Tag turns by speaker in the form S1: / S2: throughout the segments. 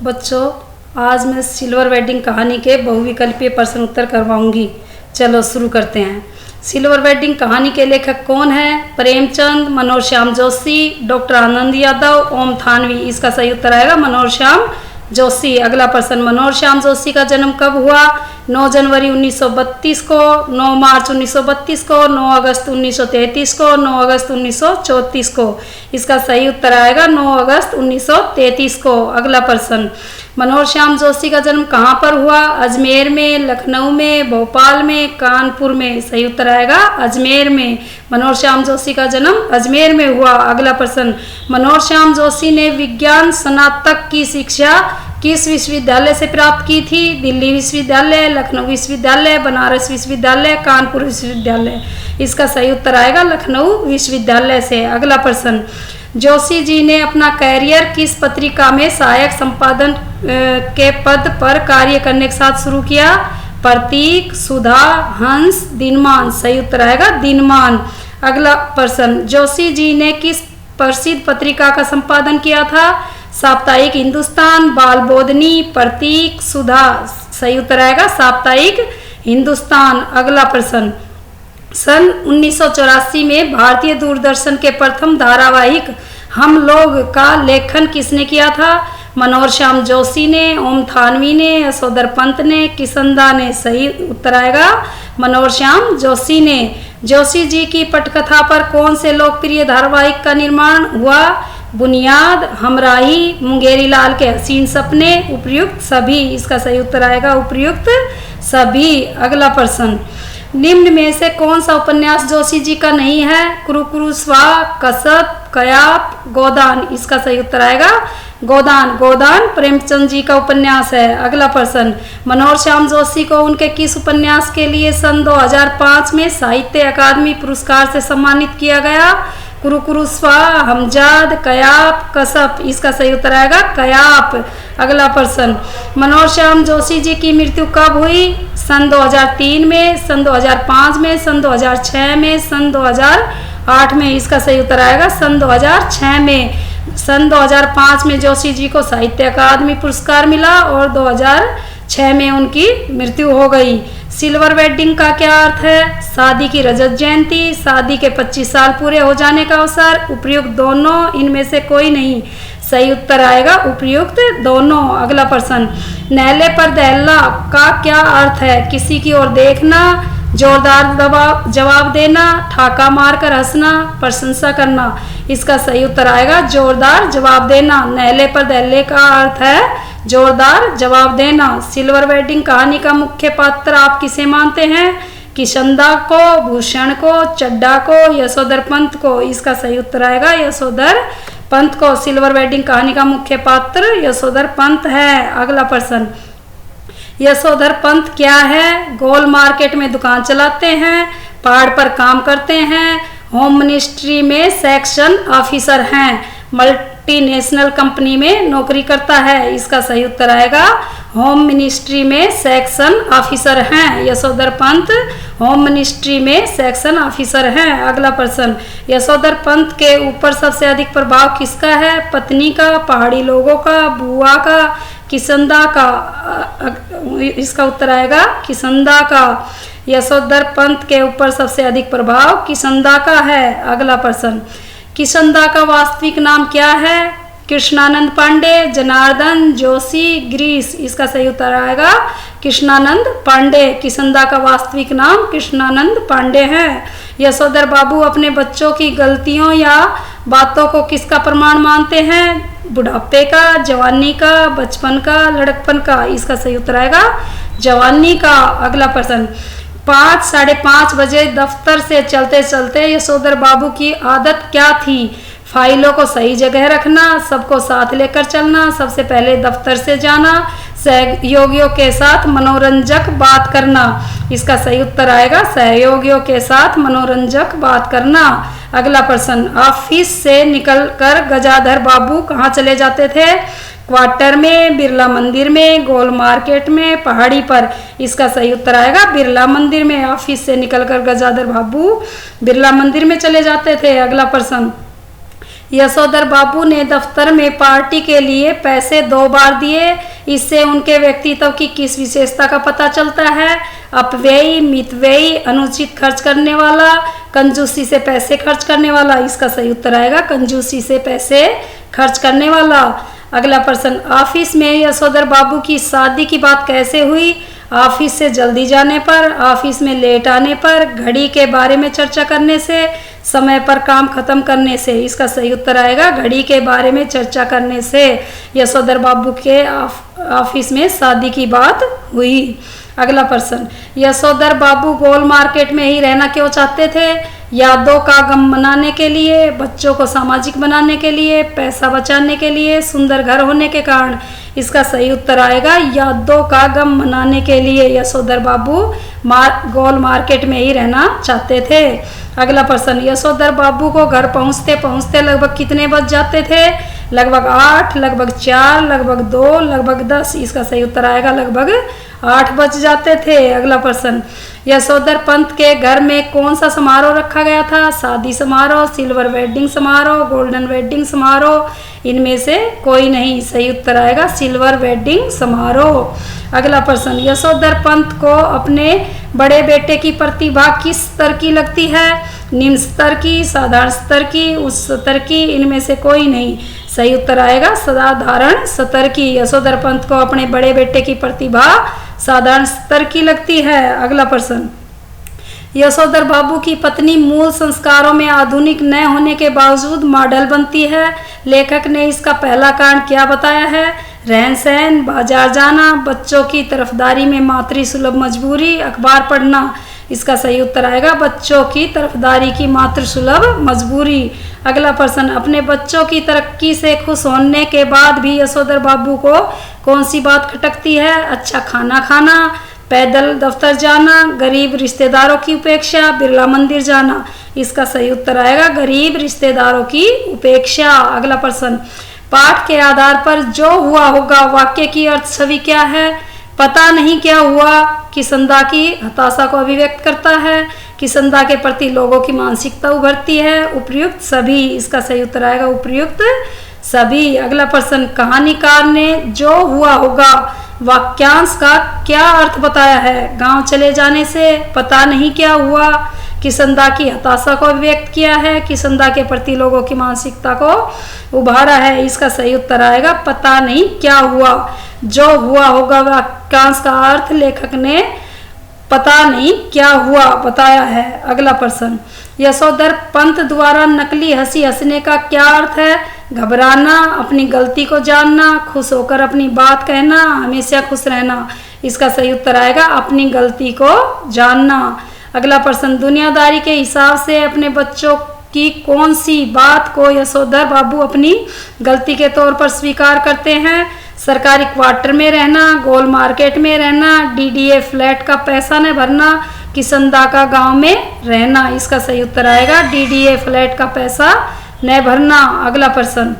S1: बच्चों, आज मैं सिल्वर वेडिंग कहानी के बहुविकल्पीय प्रश्न उत्तर करवाऊंगी। चलो शुरू करते हैं। सिल्वर वेडिंग कहानी के लेखक कौन है? प्रेमचंद, मनोहर श्याम जोशी, डॉक्टर आनंद यादव, ओम थानवी। इसका सही उत्तर आएगा मनोहर श्याम जोशी। अगला प्रश्न, मनोहर श्याम जोशी का जन्म कब हुआ? 9 जनवरी 1932 को, 9 मार्च 1932 को, 9 अगस्त 1933 को, 9 अगस्त 1934 को। इसका सही उत्तर आएगा 9 अगस्त 1933 को। अगला प्रश्न, मनोहर श्याम जोशी का जन्म कहाँ पर हुआ? अजमेर में, लखनऊ में, भोपाल में, कानपुर में। सही उत्तर आएगा अजमेर में। मनोहर श्याम जोशी का जन्म अजमेर में हुआ। अगला प्रश्न, मनोहर श्याम जोशी ने विज्ञान स्नातक की शिक्षा किस विश्वविद्यालय से प्राप्त की थी? दिल्ली विश्वविद्यालय, लखनऊ विश्वविद्यालय, बनारस विश्वविद्यालय, कानपुर विश्वविद्यालय। इसका सही उत्तर आएगा लखनऊ विश्वविद्यालय से। अगला प्रश्न, जोशी जी ने अपना कैरियर किस पत्रिका में सहायक संपादन के पद पर कार्य करने के साथ शुरू किया? प्रतीक, सुधा, हंस, दिनमान। सही उत्तर आएगा दिनमान। अगला प्रश्न, जोशी जी ने किस प्रसिद्ध पत्रिका का संपादन किया था? साप्ताहिक हिंदुस्तान, बाल बोधनी, प्रतीक, सुधा। सही उत्तर आएगा साप्ताहिक हिंदुस्तान। अगला प्रश्न, सन 1984 में भारतीय दूरदर्शन के प्रथम धारावाहिक हम लोग का लेखन किसने किया था? मनोहर श्याम जोशी ने, ओम थानवी ने, यशोधर पंत ने, किशनदा ने। सही उत्तर आएगा मनोहर श्याम जोशी ने। जोशी जी की पटकथा पर कौन से लोकप्रिय धारावाहिक का निर्माण हुआ? बुनियाद, हमराही, मुंगेरी लाल के हसीन सपने, उपर्युक्त सभी। इसका सही उत्तर आएगा उपर्युक्त सभी। अगला प्रश्न, निम्न में से कौन सा उपन्यास जोशी जी का नहीं है? कुरु स्वा, कसब, कयाप, गोदान। इसका सही उत्तर आएगा गोदान। गोदान प्रेमचंद जी का उपन्यास है। अगला प्रश्न, मनोहर श्याम जोशी को उनके किस उपन्यास के लिए सन 2005 में साहित्य अकादमी पुरस्कार से सम्मानित किया गया? कुरु स्वा, हमजाद, कयाप, कसब। इसका सही उत्तर आएगा कयाप। अगला प्रश्न, मनोहर श्याम जोशी जी की मृत्यु कब हुई? सन 2003 में, सन 2005 में, सन 2006 में, सन 2008 में। इसका सही उत्तर आएगा सन 2006 में। सन 2005 में जोशी जी को साहित्य अकादमी पुरस्कार मिला और 2006 में उनकी मृत्यु हो गई। सिल्वर वेडिंग का क्या अर्थ है? शादी की रजत जयंती, शादी के 25 साल पूरे हो जाने का अवसर, उपयुक्त दोनों, इनमें से कोई नहीं। सही उत्तर आएगा उपयुक्त दोनों। अगला प्रश्न, नहले पर दहला का क्या अर्थ है? किसी की ओर देखना, जोरदार जवाब देना, ठाका मारकर हंसना, प्रशंसा करना। इसका सही उत्तर आएगा जोरदार जवाब देना। नहले पर दहले का अर्थ है जोरदार जवाब देना। सिल्वर वेडिंग कहानी का मुख्य पात्र आप किसे मानते हैं? किशनदा को, भूषण को, चड्डा को, यशोधर पंत को। इसका सही उत्तर आएगा यशोधर पंत को। सिल्वर वेडिंग कहानी का मुख्य पात्र यशोधर पंत है। अगला प्रश्न, यशोधर पंत क्या है? गोल मार्केट में दुकान चलाते हैं, पहाड़ पर काम करते हैं, होम मिनिस्ट्री में सेक्शन ऑफिसर हैं, मल्टीनेशनल कंपनी में नौकरी करता है। इसका सही उत्तर आएगा होम मिनिस्ट्री में सेक्शन ऑफिसर हैं। यशोधर पंत होम मिनिस्ट्री में सेक्शन ऑफिसर हैं। अगला प्रश्न, यशोधर पंत के ऊपर सबसे अधिक प्रभाव किसका है? पत्नी का, पहाड़ी लोगों का, बुआ का, किशनदा का। इसका उत्तर आएगा किशनदा का। यशोधर पंत के ऊपर सबसे अधिक प्रभाव किशनदा का है। अगला प्रश्न, किशनदा का वास्तविक नाम क्या है? कृष्णानंद पांडे, जनार्दन, जोशी, गिरीश। इसका सही उत्तर आएगा कृष्णानंद पांडे। किशनदा का वास्तविक नाम कृष्णानंद पांडे है। यशोधर बाबू अपने बच्चों की गलतियों या बातों को किसका प्रमाण मानते हैं? बुढ़ापे का, जवानी का, बचपन का, लड़कपन का। इसका सही उत्तर आएगा जवानी का। अगला प्रश्न, 5, 5:30 बजे दफ्तर से चलते चलते यशोधर बाबू की आदत क्या थी? फाइलों को सही जगह रखना, सबको साथ लेकर चलना, सबसे पहले दफ्तर से जाना, सहयोगियों के साथ मनोरंजक बात करना। इसका सही उत्तर आएगा सहयोगियों के साथ मनोरंजक बात करना। अगला प्रश्न, ऑफिस से निकलकर गजाधर बाबू कहाँ चले जाते थे? क्वार्टर में, बिरला मंदिर में, गोल मार्केट में, पहाड़ी पर। इसका सही उत्तर आएगा बिरला मंदिर में। ऑफिस से निकलकर गजाधर बाबू बिरला मंदिर में चले जाते थे। अगला प्रश्न, यशोधर बाबू ने दफ्तर में पार्टी के लिए पैसे 2 बार दिए। इससे उनके व्यक्तित्व की किस विशेषता का पता चलता है? अपव्ययी, मितव्ययी, अनुचित खर्च करने वाला, कंजूसी से पैसे खर्च करने वाला। इसका सही उत्तर आएगा कंजूसी से पैसे खर्च करने वाला। अगला प्रश्न, ऑफिस में यशोधर बाबू की शादी की बात कैसे हुई? ऑफिस से जल्दी जाने पर, ऑफिस में लेट आने पर, घड़ी के बारे में चर्चा करने से, समय पर काम खत्म करने से। इसका सही उत्तर आएगा घड़ी के बारे में चर्चा करने से यशोधर बाबू के ऑफिस में शादी की बात हुई। अगला प्रश्न, यशोधर बाबू गोल मार्केट में ही रहना क्यों चाहते थे? यादों का गम मनाने के लिए, बच्चों को सामाजिक बनाने के लिए, पैसा बचाने के लिए, सुंदर घर होने के कारण। इसका सही उत्तर आएगा यादों का गम मनाने के लिए यशोधर बाबू गोल मार्केट में ही रहना चाहते थे। अगला प्रश्न, यशोधर बाबू को घर पहुंचते पहुंचते लगभग कितने बज जाते थे? लगभग 8, लगभग 4, लगभग 2, लगभग 10। इसका सही उत्तर आएगा लगभग 8 बज जाते थे। अगला प्रश्न, यशोधर पंत के घर में कौन सा समारोह रखा गया था? शादी समारोह, सिल्वर वेडिंग समारोह, गोल्डन वेडिंग समारोह। इनमें से कोई नहीं। सही उत्तर आएगा सिल्वर वेडिंग समारोह। अगला प्रश्न, यशोधर पंत को अपने बड़े बेटे की प्रतिभा किस स्तर की लगती है? निम्न स्तर की, साधारण स्तर की, उच्च स्तर की। इनमें से कोई नहीं। सही उत्तर आएगा साधारण स्तर की। यशोधर पंत को अपने बड़े बेटे की प्रतिभा साधारण स्तर की लगती है। अगला प्रश्न, यशोधर बाबू की पत्नी मूल संस्कारों में आधुनिक न होने के बावजूद मॉडल बनती है। लेखक ने इसका पहला कारण क्या बताया है? रहन सहन, बाजार जाना, बच्चों की तरफदारी में मातृ सुलभ मजबूरी, अखबार पढ़ना। इसका सही उत्तर आएगा बच्चों की तरफदारी की मातृ सुलभ मजबूरी। अगला प्रश्न, अपने बच्चों की तरक्की से खुश होने के बाद भी यशोधर बाबू को कौन सी बात खटकती है? अच्छा खाना खाना, पैदल दफ्तर जाना, गरीब रिश्तेदारों की उपेक्षा, बिरला मंदिर जाना। इसका सही उत्तर आएगा गरीब रिश्तेदारों की उपेक्षा। अगला प्रश्न, पाठ के आधार पर जो हुआ होगा वाक्य की अर्थ छवि क्या है? पता नहीं क्या हुआ किसंदा की हताशा को अभिव्यक्त करता है। किसंदा के प्रति लोगों की मानसिकता उभरती है। उपयुक्त सभी। इसका सही उत्तर आएगा उपयुक्त सभी। अगला प्रश्न, कहानीकार ने जो हुआ होगा वाक्यांश का क्या अर्थ बताया है? गांव चले जाने से, पता नहीं क्या हुआ, किसंदा की हताशा को व्यक्त किया है, किसंदा के प्रति लोगों की मानसिकता को उभारा है। इसका सही उत्तर आएगा पता नहीं क्या हुआ। जो हुआ होगा वाक्यांश का अर्थ लेखक ने पता नहीं क्या हुआ बताया है। अगला प्रश्न, यशोधर पंत द्वारा नकली हंसी हंसने का क्या अर्थ है? घबराना, अपनी गलती को जानना, खुश होकर अपनी बात कहना, हमेशा खुश रहना। इसका सही उत्तर आएगा अपनी गलती को जानना। अगला प्रश्न, दुनियादारी के हिसाब से अपने बच्चों की कौन सी बात को यशोधर बाबू अपनी गलती के तौर पर स्वीकार करते हैं? सरकारी क्वार्टर में रहना, गोल मार्केट में रहना, डीडीए फ्लैट का पैसा न भरना, किसंदा का गांव में रहना। इसका सही उत्तर आएगा डीडीए फ्लैट का पैसा न भरना। अगला प्रश्न,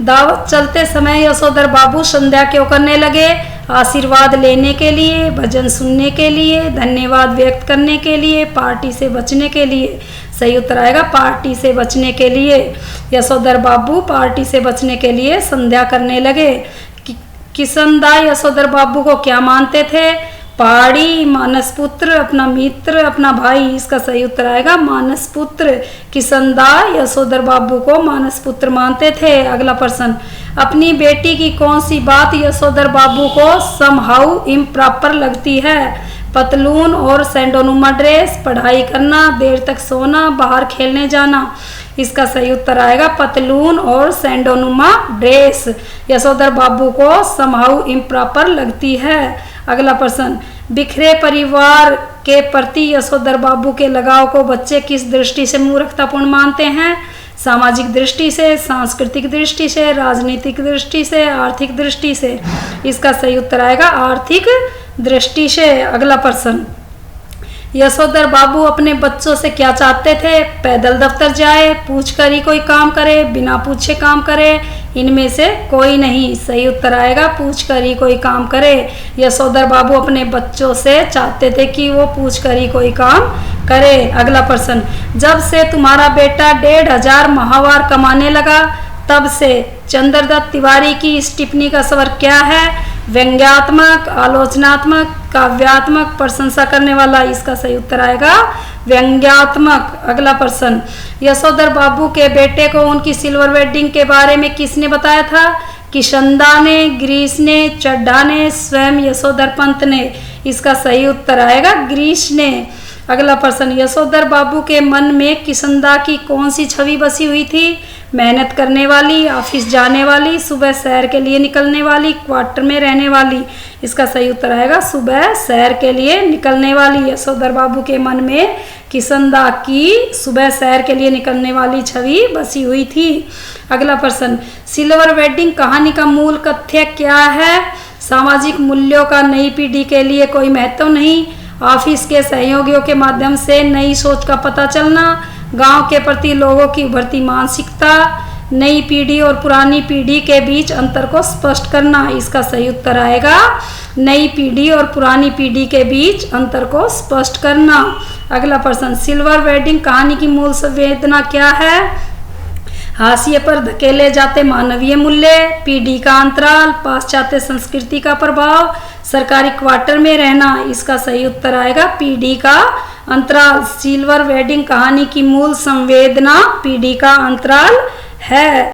S1: दावत चलते समय यशोधर बाबू संध्या क्यों करने लगे? आशीर्वाद लेने के लिए, भजन सुनने के लिए, धन्यवाद व्यक्त करने के लिए, पार्टी से बचने के लिए। सही उत्तर आएगा पार्टी से बचने के लिए। यशोधर बाबू पार्टी से बचने के लिए संध्या करने लगे। किसंदा यशोधर बाबू को क्या मानते थे? पहाड़ी, मानस पुत्र, अपना मित्र, अपना भाई। इसका सही उत्तर आएगा मानस पुत्र। किसंदा यशोधर बाबू को मानस पुत्र मानते थे। अगला प्रश्न, अपनी बेटी की कौन सी बात यशोधर बाबू को समहाउ इम्प्रॉपर लगती है? पतलून और सैंडोनुमा ड्रेस, पढ़ाई करना, देर तक सोना, बाहर खेलने जाना। इसका सही उत्तर आएगा पतलून और सैंडोनुमा ड्रेस यशोधर बाबू को समहाउ इम्प्रॉपर लगती है। अगला प्रश्न, बिखरे परिवार के प्रति यशोधर बाबू के लगाव को बच्चे किस दृष्टि से मूर्खतापूर्ण मानते हैं? सामाजिक दृष्टि से, सांस्कृतिक दृष्टि से, राजनीतिक दृष्टि से, आर्थिक दृष्टि से। इसका सही उत्तर आएगा आर्थिक दृष्टि से। अगला प्रश्न, यशोधर बाबू अपने बच्चों से क्या चाहते थे? पैदल दफ्तर जाए, पूछकर ही कोई काम करे, बिना पूछे काम करे। इनमें से कोई नहीं। सही उत्तर आएगा पूछकर ही कोई काम करे। यशोधर बाबू अपने बच्चों से चाहते थे कि वो पूछकर ही कोई काम करे। अगला प्रश्न, जब से तुम्हारा बेटा 1,500 माहवार कमाने लगा तब से। चंद्रदत्त तिवारी की इस टिप्पणी का स्वर क्या है? व्यंग्यात्मक, आलोचनात्मक, काव्यात्मक, प्रशंसा करने वाला। इसका सही उत्तर आएगा व्यंग्यात्मक। अगला प्रश्न, यशोधर बाबू के बेटे को उनकी सिल्वर वेडिंग के बारे में किसने बताया था? किशनदा ने, गिरीश ने, चड्ढा ने, स्वयं यशोधर पंत ने। इसका सही उत्तर आएगा गिरीश ने। अगला प्रश्न, यशोधर बाबू के मन में किशनदा की कौन सी छवि बसी हुई थी? मेहनत करने वाली, ऑफिस जाने वाली, सुबह सैर के लिए निकलने वाली, क्वार्टर में रहने वाली। इसका सही उत्तर आएगा सुबह सैर के लिए निकलने वाली। यशोधर बाबू के मन में किशनदा की सुबह सैर के लिए निकलने वाली छवि बसी हुई थी। अगला प्रश्न, सिल्वर वेडिंग कहानी का मूल तथ्य क्या है? सामाजिक मूल्यों का नई पीढ़ी के लिए कोई महत्व नहीं, ऑफिस के सहयोगियों के माध्यम से नई सोच का पता चलना, गांव के प्रति लोगों की उभरती मानसिकता, नई पीढ़ी और पुरानी पीढ़ी के बीच अंतर को स्पष्ट करना। इसका सही उत्तर आएगा नई पीढ़ी और पुरानी पीढ़ी के बीच अंतर को स्पष्ट करना। अगला प्रश्न, सिल्वर वेडिंग कहानी की मूल संवेदना क्या है? हाशिए पर धकेले जाते मानवीय मूल्य, पीढ़ी का अंतराल, पाश्चात्य संस्कृति का प्रभाव, सरकारी क्वार्टर में रहना। इसका सही उत्तर आएगा पीढ़ी का अंतराल। सिल्वर वेडिंग कहानी की मूल संवेदना पीढ़ी का अंतराल है।